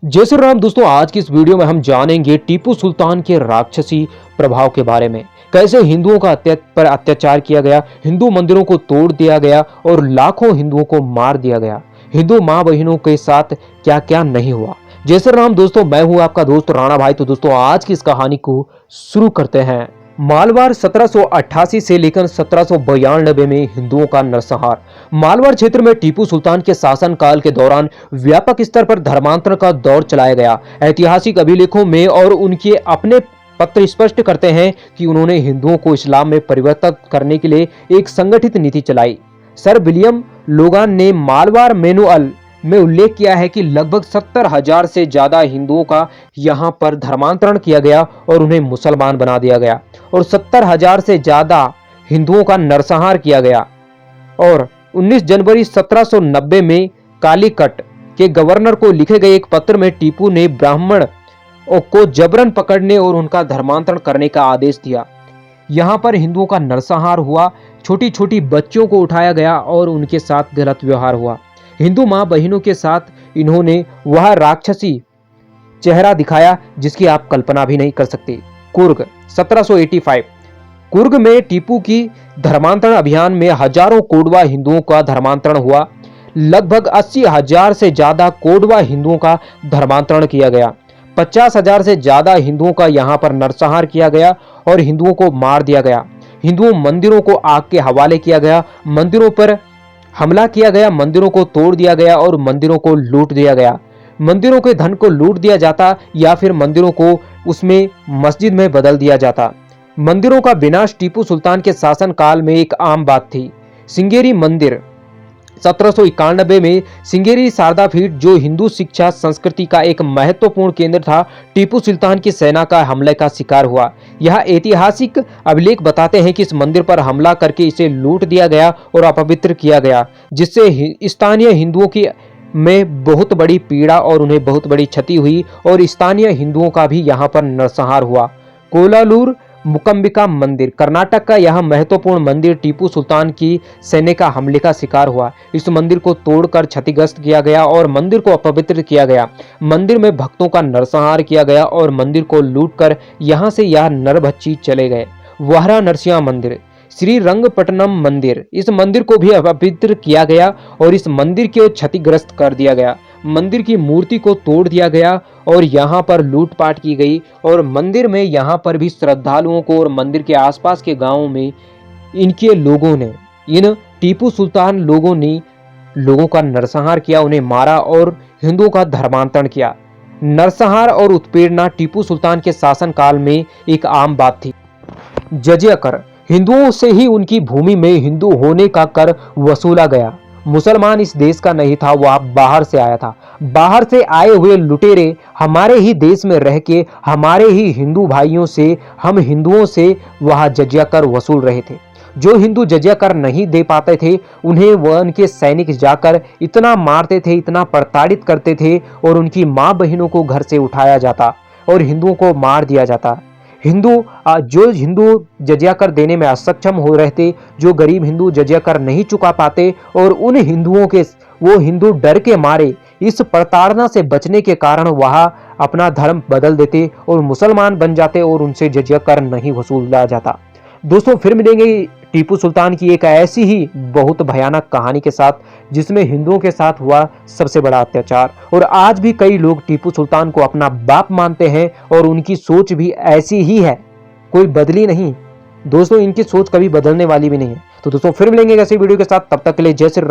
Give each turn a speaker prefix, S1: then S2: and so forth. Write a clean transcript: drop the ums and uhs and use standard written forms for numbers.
S1: जय श्री राम दोस्तों, आज की इस वीडियो में हम जानेंगे टीपू सुल्तान के राक्षसी प्रभाव के बारे में। कैसे हिंदुओं का पर अत्याचार किया गया, हिंदू मंदिरों को तोड़ दिया गया और लाखों हिंदुओं को मार दिया गया। हिंदू मां बहनों के साथ क्या क्या नहीं हुआ। जय श्री राम दोस्तों, मैं हूं आपका दोस्त राणा भाई। तो दोस्तों आज की इस कहानी को शुरू करते हैं। मालवार 1788 से लेकर 1792 में हिंदुओं का नरसंहार। मालवार क्षेत्र में टीपू सुल्तान के शासनकाल के दौरान व्यापक स्तर पर धर्मांतरण का दौर चलाया गया। ऐतिहासिक अभिलेखों में और उनके अपने पत्र स्पष्ट करते हैं कि उन्होंने हिंदुओं को इस्लाम में परिवर्तित करने के लिए एक संगठित नीति चलाई। सर विलियम लोगान ने मालवार मैनुअल में उल्लेख किया है कि लगभग 70,000 से ज्यादा हिंदुओं का यहां पर धर्मांतरण किया गया और उन्हें मुसलमान बना दिया गया और 70,000 से ज्यादा हिंदुओं का नरसंहार किया गया। और 19 जनवरी 1790 में कालीकट के गवर्नर को लिखे गए एक पत्र में टीपू ने ब्राह्मण को जबरन पकड़ने और उनका धर्मांतरण करने का आदेश दिया। यहाँ पर हिंदुओं का नरसंहार हुआ, छोटी छोटी बच्चों को उठाया गया और उनके साथ गलत व्यवहार हुआ। हिंदू मां बहनों के साथ इन्होंने वह राक्षसी चेहरा दिखाया जिसकी आप कल्पना भी नहीं कर सकते। कुर्ग 1785। कुर्ग में टीपू की धर्मांतरण अभियान में हजारों कोडवा हिंदुओं का धर्मांतरण हुआ। लगभग 80,000 से ज्यादा कोडवा हिंदुओं का धर्मांतरण किया गया। 50,000 से ज्यादा हिंदुओं का यहां पर नरसंहार किया गया और हिंदुओं को मार दिया गया। हिंदुओं मंदिरों को आग के हवाले किया गया, मंदिरों पर हमला किया गया, मंदिरों को तोड़ दिया गया और मंदिरों को लूट दिया गया। मंदिरों के धन को लूट दिया जाता या फिर मंदिरों को उसमें मस्जिद में बदल दिया जाता। मंदिरों का विनाश टीपू सुल्तान के शासनकाल में एक आम बात थी। सिंगेरी मंदिर 1791 में सिंगेरी शारदा पीठ, जो हिंदू शिक्षा संस्कृति का एक महत्वपूर्ण केंद्र था, टीपू सुल्तान की सेना का हमले का शिकार हुआ। यह ऐतिहासिक अभिलेख बताते हैं कि इस मंदिर पर हमला करके इसे लूट दिया गया और अपवित्र किया गया, जिससे स्थानीय हिंदुओं की में बहुत बड़ी पीड़ा और उन्हें बहुत बड़ी क्षति हुई और स्थानीय हिंदुओं का भी यहाँ पर नरसंहार हुआ। कोलालूर मुकम्बिका मंदिर कर्नाटक का यह महत्वपूर्ण मंदिर टीपू सुल्तान की सेना का हमले का शिकार हुआ। इस मंदिर को तोड़कर क्षतिग्रस्त किया गया और मंदिर को अपवित्र किया गया। मंदिर में भक्तों का नरसंहार किया गया और मंदिर को लूटकर यहां से यह नरभक्षी चले गए। वाहरा नरसिंह मंदिर श्री रंगपट्टनम मंदिर, इस मंदिर को भी अपवित्र किया गया और इस मंदिर को क्षतिग्रस्त कर दिया गया। मंदिर की मूर्ति को तोड़ दिया गया और यहाँ पर लूटपाट की गई और मंदिर में यहाँ पर भी श्रद्धालुओं को और मंदिर के आसपास के गांवों में इनके लोगों ने, इन टीपू सुल्तान लोगों ने लोगों का नरसंहार किया, उन्हें मारा और हिंदुओं का धर्मांतरण किया। नरसंहार और उत्पीड़ना टीपू सुल्तान के शासनकाल में एक आम बात थी। जजिया कर, हिंदुओं से ही उनकी भूमि में हिंदू होने का कर वसूला गया। मुसलमान इस देश का नहीं था, वह बाहर से आया था। बाहर से आए हुए लुटेरे हमारे ही देश में रह के हमारे ही हिंदू भाइयों से, हम हिंदुओं से वह जजिया कर वसूल रहे थे। जो हिंदू जजिया कर नहीं दे पाते थे उन्हें वह उनके सैनिक जाकर इतना मारते थे, इतना प्रताड़ित करते थे और उनकी मां बहनों को घर से उठाया जाता और हिंदुओं को मार दिया जाता। जो हिंदू जजिया कर देने में असक्षम हो रहे थे, जो गरीब हिंदू जजिया कर नहीं चुका पाते और उन हिंदुओं के वो हिंदू डर के मारे इस प्रताड़ना से बचने के कारण वह अपना धर्म बदल देते और मुसलमान बन जाते और उनसे जजिया कर नहीं वसूला जाता। दोस्तों फिर मिलेंगे टीपू सुल्तान की एक ऐसी ही बहुत भयानक कहानी के साथ जिसमें हिंदुओं के साथ हुआ सबसे बड़ा अत्याचार। और आज भी कई लोग टीपू सुल्तान को अपना बाप मानते हैं और उनकी सोच भी ऐसी ही है, कोई बदली नहीं। दोस्तों इनकी सोच कभी बदलने वाली भी नहीं है। तो दोस्तों फिर मिलेंगे ऐसी वीडियो के साथ, तब तक के लिए जय श्री राम।